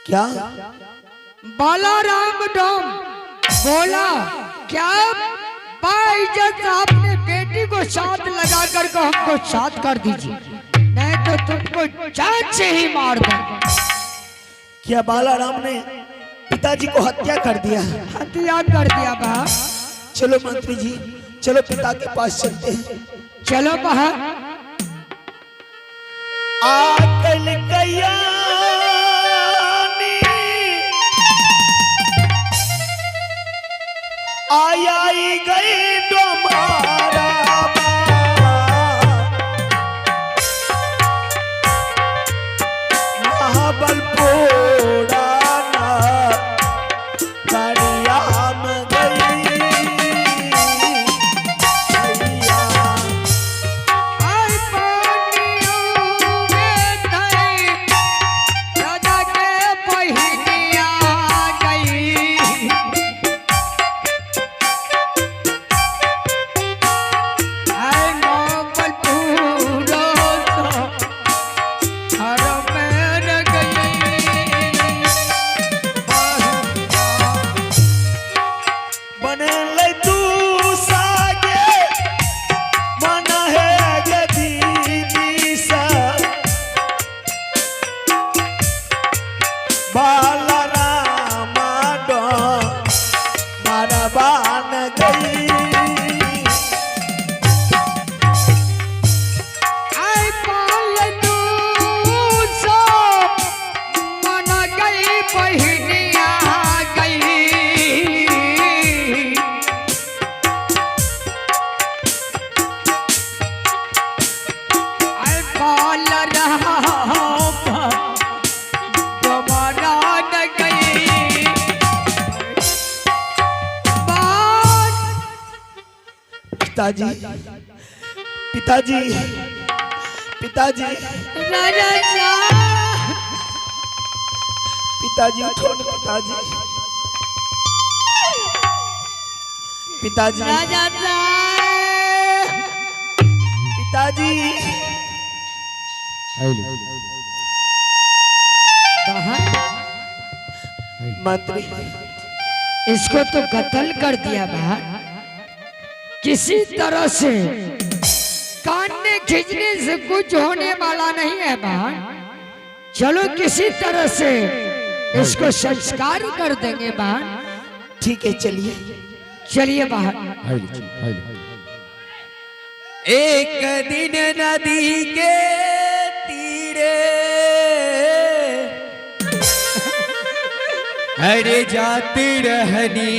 क्या? बालाराम डोम बोला क्या बाइज्जत आपने बेटी को साथ लगा कर को हमको साथ कर दीजिए, नहीं तो तुमको जान से ही मार देंगे। क्या बालाराम ने पिताजी को हत्या कर दिया? हत्या कर दिया बा। चलो मंत्री जी, चलो पिता के पास चलते हैं। चलो बाहर। आकल गया आई गई डोमारा महाबलपुरा करियाम गई आई पानियों में धई राजा के पहिनिया गई। आई मोहब्बतूरो तो हर में गई। बने ले तू सागे मन है गदी सा बालाराम डो मरबान गई। आई पालतू सो मन गई पहिनिया गई। आई पाल रहा दोबारा न गई। बात पिताजी, पिताजी, पिताजी, राजा पिताजी उठो न पिताजी, पिताजी, राजा पिताजी। मंत्री, इसको तो कत्ल कर दिया बाहर, किसी तरह से काटने खींचने से कुछ होने वाला नहीं है बाहर। चलो किसी तरह से इसको संस्कार कर देंगे बाहर। ठीक है चलिए। चलिए बाहर। एक दिन नदी के तीरे अरे जाती रहनी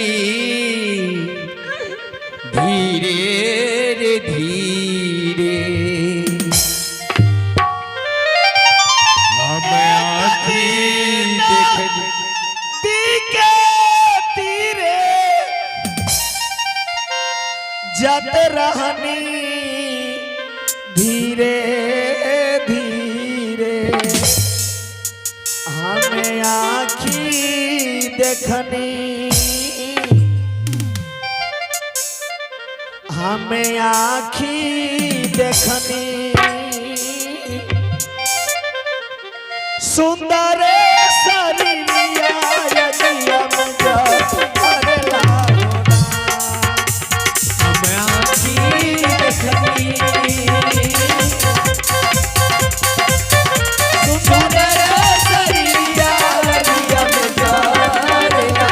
धीरे रे धीरे हम आँखी देखनी के तीरे जाते रहनी धीरे धीरे हमें आँखी देखनी हमें आँखी देखनी सुंदर सरिया यदिया में जब करेला होना हमें आँखी देखनी सुंदर सरिया यदिया में करेला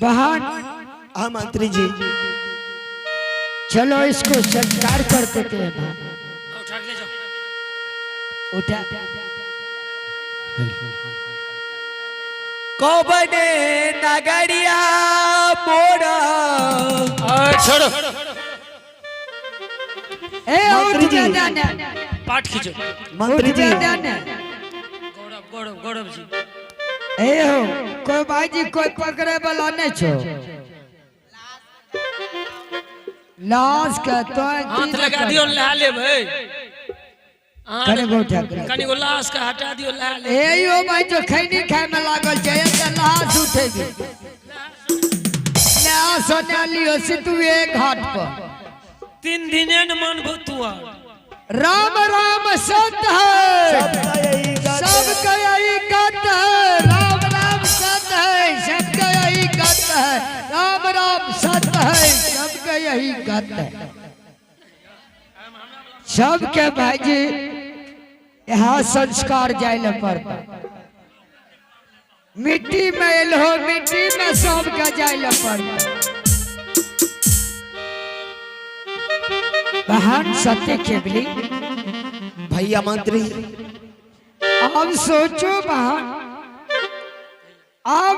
बहन हाँ मंत्री जी। चलो इसको संस्कार कर देते हैं बहन। उठा के ले जाओ। उठा कौबने नगरिया मोड़ा। छोड़ो ए मंत्री उठ जी। जा जाने पाठ खींचो। मंत्री जी जाने गौरव गौरव गौरव जी ए हो कोई बाजी कोई पकड़े वाला नहीं छो लाश का तो हाथ लगा दियो लहा ले भाई। कने को उठा के कनी को लाश का हटा दियो लहा ले। ए यो भाई जो खैनी खाए में लागल जाए त लाश उठेगी ना सोने लियो सितुए घाट पर 3 दिन न मन भतुआ। राम राम सत्य है सबका यही गत है। सबका यही गत है राम राम सत्य है सबका यही गत है राम राम सत्य है सबका यही गत है। सबके भाईजी यहाँ संस्कार जाए पड़ता मिट्टी में एलो मिट्टी में सबका जाए पड़ता। बहन सत्य केवली भैया मंत्री अब सोचो बहन अब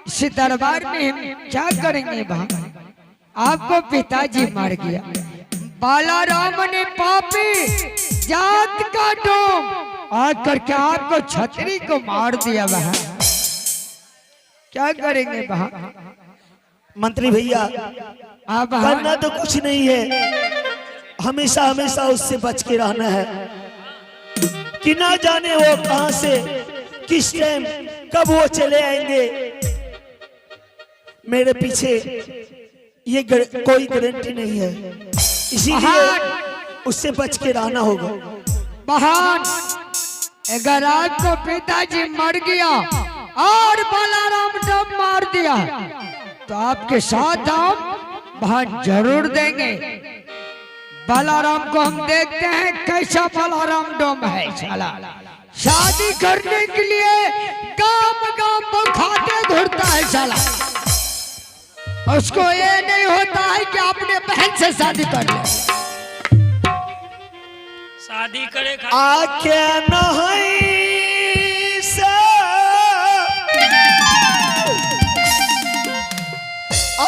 इस दरबार में हम क्या करेंगे बहन। आपको पिताजी मार गया बालाराम ने पापी जात का डोम आकर के आपको छतरी को मार दिया बहन। क्या करेंगे बहन। मंत्री भैया आप करना तो कुछ नहीं है, हमेशा हमेशा उससे बच के रहना है कि ना जाने वो कहां से किस टाइम कब वो चले आएंगे। मेरे पीछे ये कोई गारंटी नहीं है, इसीलिए उससे बच के रहना होगा। बहन अगर आपको पिताजी मर गया और बालाराम डब मार दिया तो आपके साथ हम बहन जरूर देंगे। बालाराम को हम देखते हैं कैसा बालाराम डोम है साला। शादी करने के लिए गांव गांव खाते घूरता है साला। उसको ये नहीं होता है कि अपने बहन से शादी कर ले। शादी करे आके नहीं से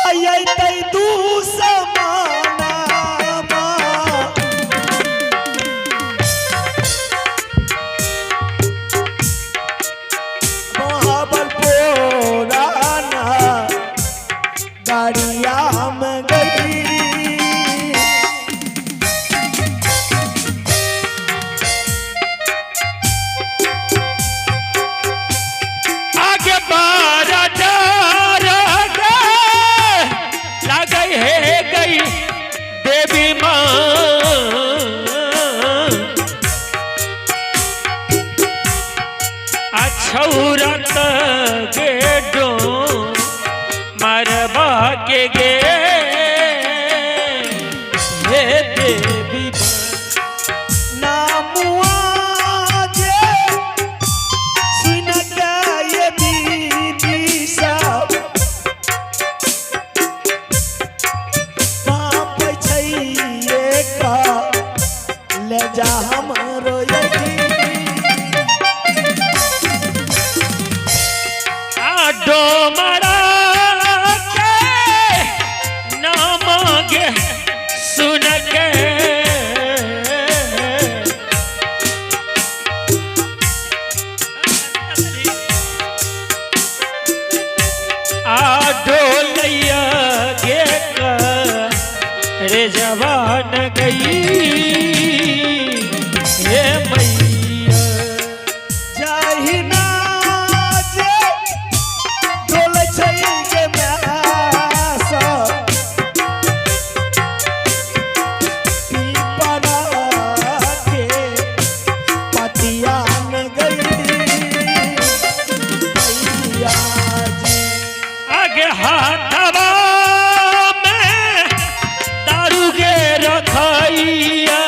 आई तई तू समाना गाड़िया में गई आगे बारा लग है गई देवी माँ। अछौरत गेडो मरबा के गे हे देवी नामुआ जे सुन के ये बीबी सब पाप छैये का ले जा हमरो यही आडो मरा के ना मांगे सुन के आडो लैया गे रे जवान गई हे मैया। जाहिना जे डोल छैये मैसा पीपरा के पतिया में गई भैया जी। आगे हाथवा में दारू के रखैया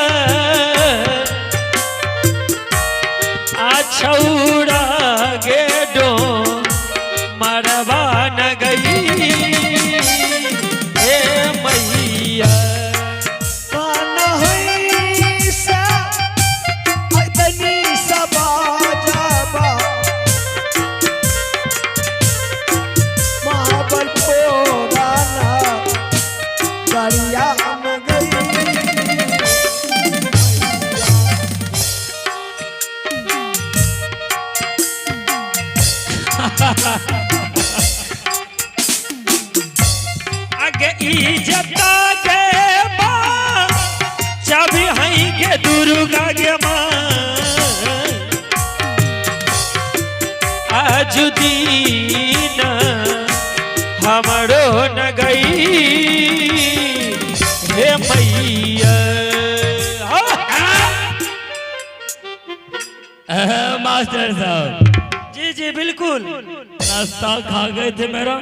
छौड़ा गे डो मरवा न गई इज्जता के माँ चाबी हई के दुर्गा के माँ आज दीन हमरो न गई हे मैया। मास्टर साहब जी जी बिल्कुल। नाश्ता खा गए थे मेरा,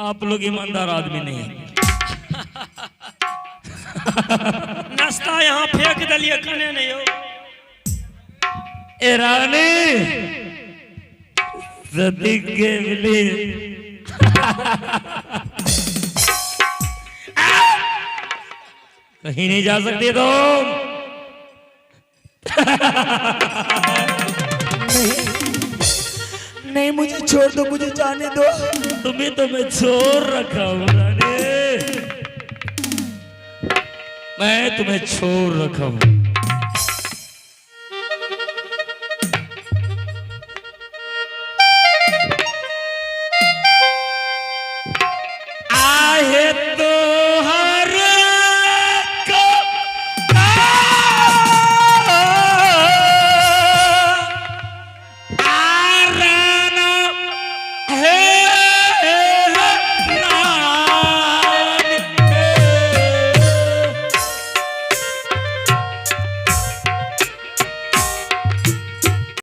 आप लोग ईमानदार आदमी नहीं है। नाश्ता यहाँ फेंक दिलिए, खाने नहीं हो। ए रानी सदी के मिली कहीं नहीं जा सकती तुम। नहीं मुझे छोड़ दो, मुझे जाने दो। तुम्हें तो मैं छोड़ रखा हूँ रानी, मैं तुम्हें छोड़ रखा हूँ।